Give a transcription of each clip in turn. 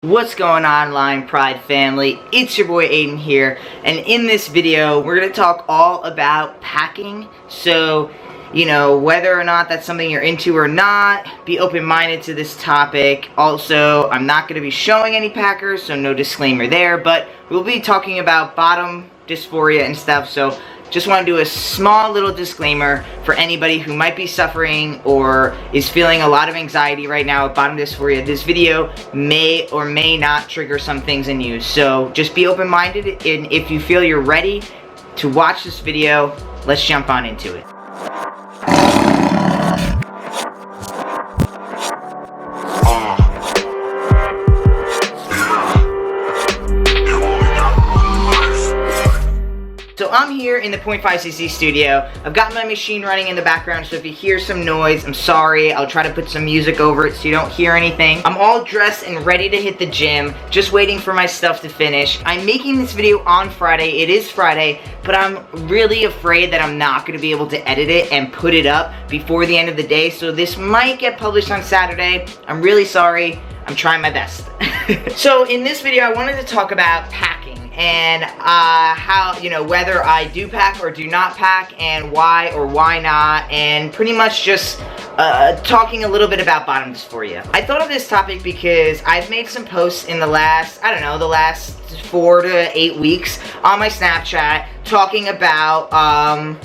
What's going on, Line Pride family? It's your boy Aydian here, and in this video we're going to talk all about packing. So, you know, whether or not that's something you're into or not, be open-minded to this topic. Also, I'm not going to be showing any packers, so no disclaimer there, but we'll be talking about bottom dysphoria and stuff. So just want to do a small little disclaimer for anybody who might be suffering or is feeling a lot of anxiety right now with bottom dysphoria. This video may or may not trigger some things in you. So just be open-minded, and if you feel you're ready to watch this video, let's jump on into it. So I'm here in the 0.5cc studio. I've got my machine running in the background, so if you hear some noise, I'm sorry. I'll try to put some music over it so you don't hear anything. I'm all dressed and ready to hit the gym, just waiting for my stuff to finish. I'm making this video on Friday. It is Friday, but I'm really afraid that I'm not going to be able to edit it and put it up before the end of the day, so this might get published on Saturday. I'm really sorry. I'm trying my best. So in this video, I wanted to talk about packing and how, you know, whether I do pack or do not pack, and why or why not, and pretty much just talking a little bit about bottom dysphoria. I thought of this topic because I've made some posts in the last, I don't know, the last 4 to 8 weeks on my Snapchat talking about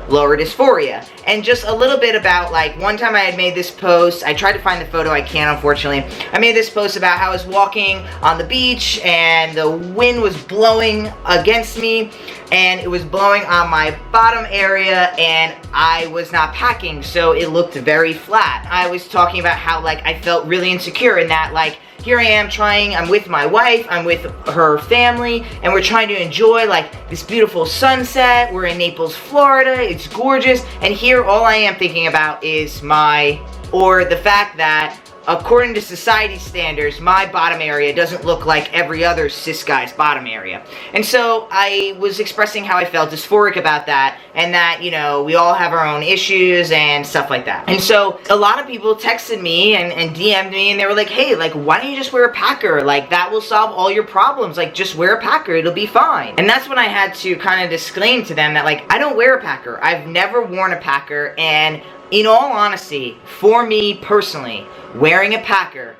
lower dysphoria, and just a little bit about, like, one time I had made this post. I tried to find the photo, I can't, unfortunately. I made this post about how I was walking on the beach and the wind was blowing against me, and it was blowing on my bottom area, and I was not packing, so it looked very flat. I was talking about how, like, I felt really insecure in that, like, here I am I'm with my wife, I'm with her family, and we're trying to enjoy, like, this beautiful sunset. We're in Naples, Florida, it's gorgeous, and here all I am thinking about is the fact that, according to society standards, my bottom area doesn't look like every other cis guy's bottom area. And so I was expressing how I felt dysphoric about that, and that, you know, we all have our own issues and stuff like that. And so a lot of people texted me and DM'd me, and they were like, hey, like, why don't you just wear a packer? Like, that will solve all your problems. Like, just wear a packer, it'll be fine. And that's when I had to kind of disclaim to them that, like, I don't wear a packer. I've never worn a packer, and in all honesty, for me personally, wearing a packer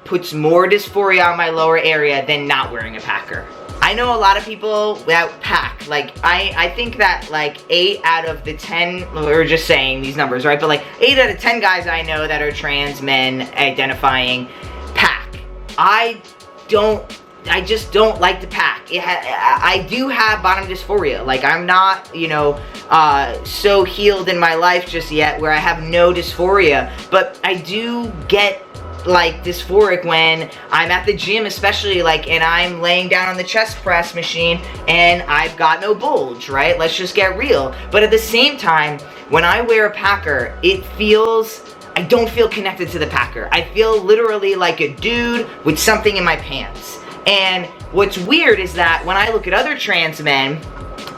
puts more dysphoria on my lower area than not wearing a packer. I know a lot of people that pack. Like, I think that, like, 8 out of the 10, we're just saying these numbers, right? But, like, 8 out of 10 guys I know that are trans men identifying pack. I just don't like to pack. I do have bottom dysphoria. Like, I'm not, you know, so healed in my life just yet where I have no dysphoria. But I do get, like, dysphoric when I'm at the gym, especially, like, and I'm laying down on the chest press machine and I've got no bulge, right? Let's just get real. But at the same time, when I wear a packer, I don't feel connected to the packer. I feel literally like a dude with something in my pants. And what's weird is that when I look at other trans men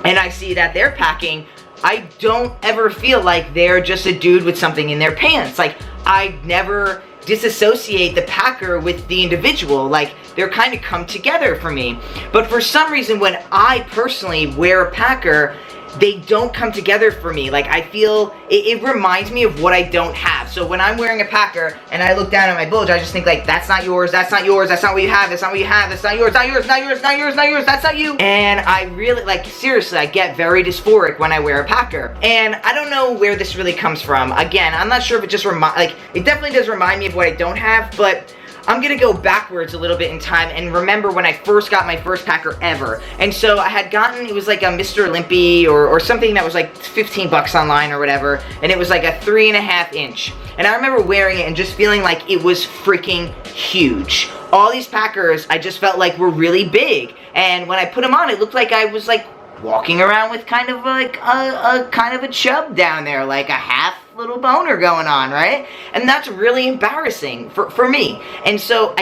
and I see that they're packing, I don't ever feel like they're just a dude with something in their pants. Like, I never disassociate the packer with the individual. Like, they're kind of come together for me. But for some reason, when I personally wear a packer, they don't come together for me. Like, I feel, it reminds me of what I don't have. So when I'm wearing a packer and I look down at my bulge, I just think, like, that's not yours, that's not yours, that's not what you have, that's not what you have, that's not yours, not yours, not yours, not yours, not yours, that's not you. And I really, like, seriously, I get very dysphoric when I wear a packer. And I don't know where this really comes from. Again, I'm not sure if it just it definitely does remind me of what I don't have, but I'm gonna go backwards a little bit in time and remember when I first got my first packer ever. And so I had gotten, it was like a Mr. Olympy or something that was like 15 bucks online or whatever, and it was like a 3.5 inch. And I remember wearing it and just feeling like it was freaking huge. All these packers, I just felt like were really big. And when I put them on, it looked like I was, like, walking around with kind of like a chub down there, like a half little boner going on, right? And that's really embarrassing for me. And so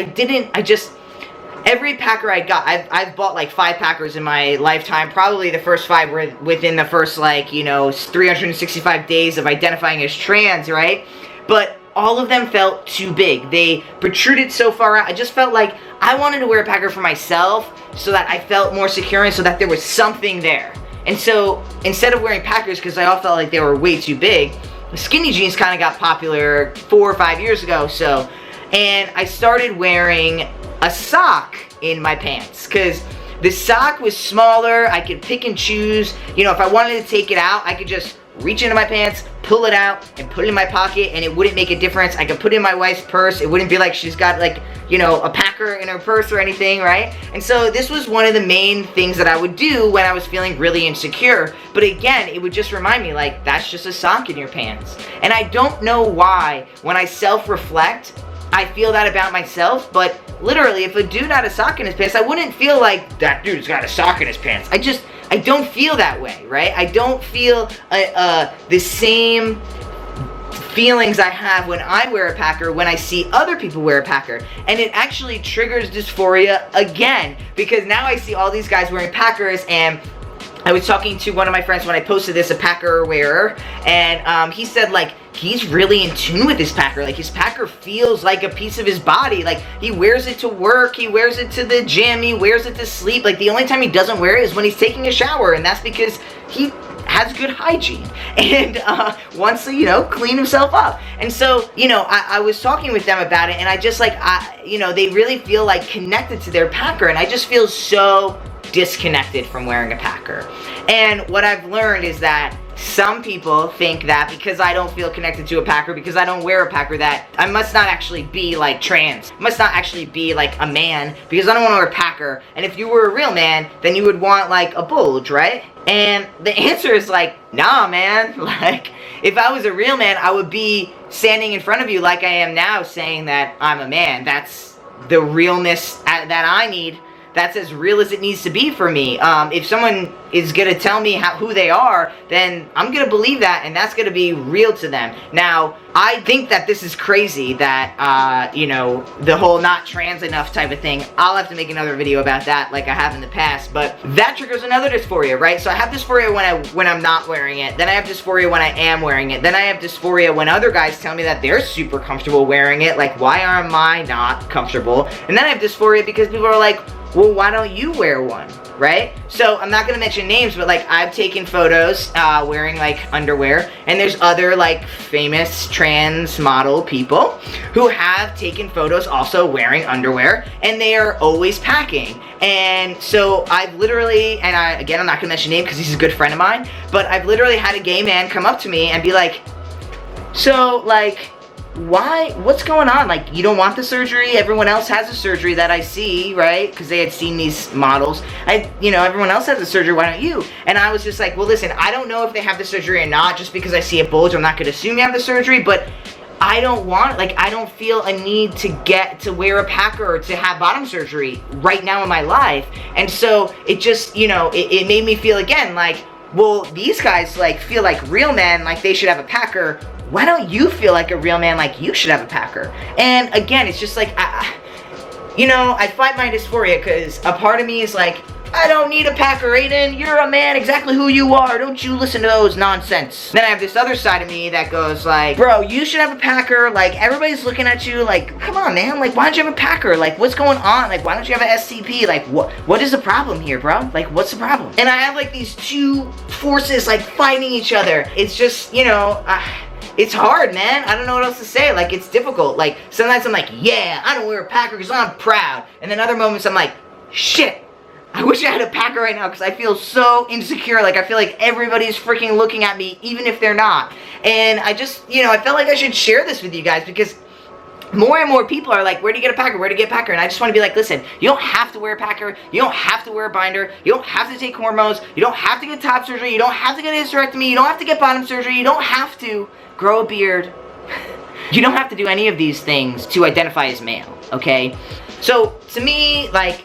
every packer I got, I've bought like 5 packers in my lifetime. Probably the first 5 were within the first, like, you know, 365 days of identifying as trans, right? But all of them felt too big. They protruded so far out. I just felt like I wanted to wear a packer for myself so that I felt more secure and so that there was something there. And so instead of wearing packers, because I all felt like they were way too big, skinny jeans kind of got popular 4 or 5 years ago. And I started wearing a sock in my pants because the sock was smaller. I could pick and choose. You know, if I wanted to take it out, I could just reach into my pants, pull it out, and put it in my pocket, and it wouldn't make a difference. I could put it in my wife's purse. It wouldn't be like she's got, like, you know, a packer in her purse or anything, right? And so this was one of the main things that I would do when I was feeling really insecure. But again, it would just remind me, like, that's just a sock in your pants. And I don't know why, when I self-reflect, I feel that about myself, but literally, if a dude had a sock in his pants, I wouldn't feel like, that dude's got a sock in his pants. I don't feel that way, right? I don't feel the same feelings I have when I wear a packer when I see other people wear a packer. And it actually triggers dysphoria again, because now I see all these guys wearing packers, and I was talking to one of my friends when I posted this, a packer wearer, and he said, like, he's really in tune with his packer. Like, his packer feels like a piece of his body. Like, he wears it to work, he wears it to the gym, he wears it to sleep. Like, the only time he doesn't wear it is when he's taking a shower, and that's because he has good hygiene and wants to, you know, clean himself up. And so, you know, I was talking with them about it, and I just, like, you know, they really feel, like, connected to their packer, and I just feel so disconnected from wearing a packer. And what I've learned is that some people think that because I don't feel connected to a packer, because I don't wear a packer, that I must not actually be, like, trans. I must not actually be, like, a man because I don't want to wear a packer. And if you were a real man, then you would want, like, a bulge, right? And the answer is, like, nah, man. Like, if I was a real man, I would be standing in front of you like I am now saying that I'm a man. That's the realness that I need. That's as real as it needs to be for me. If someone is going to tell me who they are, then I'm going to believe that, and that's going to be real to them. Now, I think that this is crazy that, you know, the whole not trans enough type of thing. I'll have to make another video about that like I have in the past, but that triggers another dysphoria, right? So I have dysphoria when I'm not wearing it. Then I have dysphoria when I am wearing it. Then I have dysphoria when other guys tell me that they're super comfortable wearing it. Like, why am I not comfortable? And then I have dysphoria because people are like, well, why don't you wear one, right? So I'm not gonna mention names, but, like, I've taken photos wearing, like, underwear, and there's other, like, famous trans model people who have taken photos also wearing underwear, and they are always packing. And so I've literally, and again, I'm not gonna mention names because he's a good friend of mine, but I've literally had a gay man come up to me and be like, so, like, what's going on? Like, you don't want the surgery? Everyone else has a surgery that I see, right? Because they had seen these models. You know, everyone else has a surgery, why don't you? And I was just like, well, listen, I don't know if they have the surgery or not. Just because I see a bulge, I'm not going to assume you have the surgery, but I don't want, like, I don't feel a need to wear a packer or to have bottom surgery right now in my life. And so it just, you know, it made me feel again like, well, these guys, like, feel like real men, like they should have a packer. Why don't you feel like a real man, like you should have a packer? And again, it's just like, you know, I fight my dysphoria because a part of me is like, I don't need a packer, Aydian. You're a man, exactly who you are. Don't you listen to those nonsense. Then I have this other side of me that goes like, bro, you should have a packer. Like, everybody's looking at you like, come on, man. Like, why don't you have a packer? Like, what's going on? Like, why don't you have an STP? Like, what is the problem here, bro? Like, what's the problem? And I have, like, these two forces, like, fighting each other. It's just, you know, it's hard, man. I don't know what else to say. Like, it's difficult. Like, sometimes I'm like, yeah, I don't wear a packer because I'm proud. And then other moments I'm like, shit, I wish I had a packer right now because I feel so insecure. Like, I feel like everybody's freaking looking at me, even if they're not. And I just, you know, I felt like I should share this with you guys because more and more people are like, where do you get a packer? Where do you get a packer? And I just want to be like, listen, you don't have to wear a packer. You don't have to wear a binder. You don't have to take hormones. You don't have to get top surgery. You don't have to get a hysterectomy. You don't have to get bottom surgery. You don't have to grow a beard. You don't have to do any of these things to identify as male, okay? So, to me, like,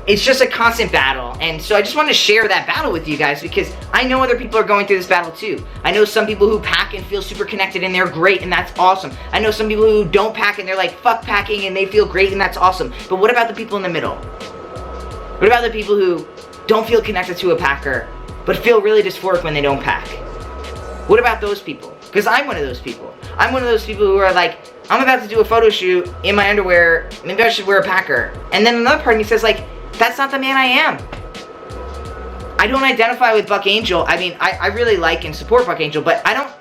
it's just a constant battle, and so I just want to share that battle with you guys because I know other people are going through this battle too. I know some people who pack and feel super connected and they're great and that's awesome. I know some people who don't pack and they're like, fuck packing, and they feel great and that's awesome. But what about the people in the middle? What about the people who don't feel connected to a packer but feel really dysphoric when they don't pack? What about those people? Because I'm one of those people. I'm one of those people who are like, I'm about to do a photo shoot in my underwear, maybe I should wear a packer. And then another part of me says like, that's not the man I am. I don't identify with Buck Angel. I mean, I really like and support Buck Angel, but I don't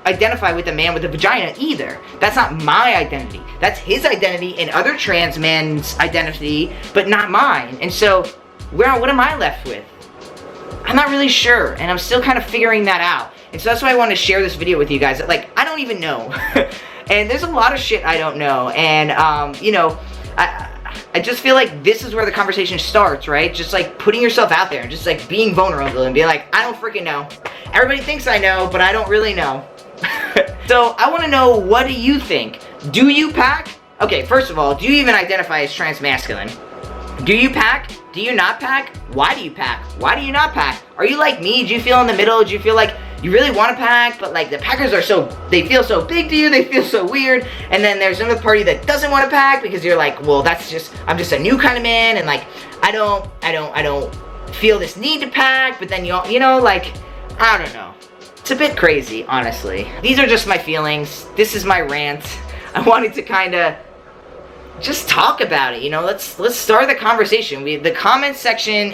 identify with the man with the vagina either. That's not my identity. That's his identity and other trans men's identity, but not mine. And so, what am I left with? I'm not really sure, and I'm still kind of figuring that out. And so that's why I want to share this video with you guys. Like, I don't even know. And there's a lot of shit I don't know. And, you know, I just feel like this is where the conversation starts, right? Just like putting yourself out there and just like being vulnerable and being like, I don't freaking know. Everybody thinks I know, but I don't really know. So I want to know, what do you think? Do you pack? Okay, first of all, do you even identify as transmasculine? Do you pack? Do you not pack? Why do you pack? Why do you not pack? Are you like me? Do you feel in the middle? Do you feel like you really want to pack, but like the packers are so, they feel so big to you, they feel so weird, and then there's another party that doesn't want to pack because you're like, well, that's just, I'm just a new kind of man, and like, I don't feel this need to pack, but then you know, like, I don't know. It's a bit crazy, honestly. These are just my feelings. This is my rant. I wanted to kind of just talk about it, you know. Let's start the conversation. The comment section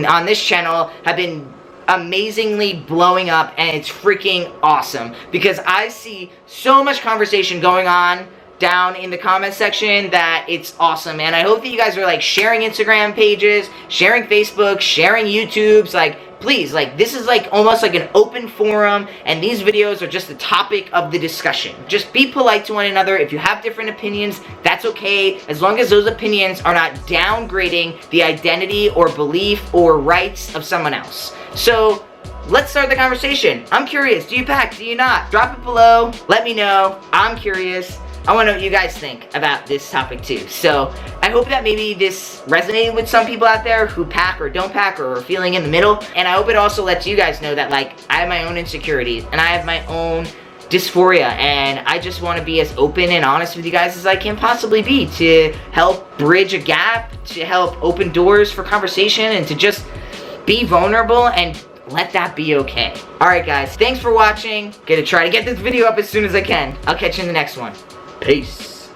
on this channel have been amazingly blowing up, and it's freaking awesome because I see so much conversation going on down in the comment section that it's awesome. And I hope that you guys are like sharing Instagram pages, sharing Facebook, sharing YouTubes. Like, please, like, this is like almost like an open forum, and these videos are just the topic of the discussion. Just be polite to one another. If you have different opinions, that's okay, as long as those opinions are not downgrading the identity or belief or rights of someone else. So let's start the conversation. I'm curious. Do you pack? Do you not? Drop it below. Let me know. I'm curious. I want to know what you guys think about this topic too. So I hope that maybe this resonated with some people out there who pack or don't pack or are feeling in the middle. And I hope it also lets you guys know that, like, I have my own insecurities and I have my own dysphoria, and I just want to be as open and honest with you guys as I can possibly be to help bridge a gap, to help open doors for conversation, and to just be vulnerable and let that be okay. Alright guys, thanks for watching. Gonna try to get this video up as soon as I can. I'll catch you in the next one. Peace.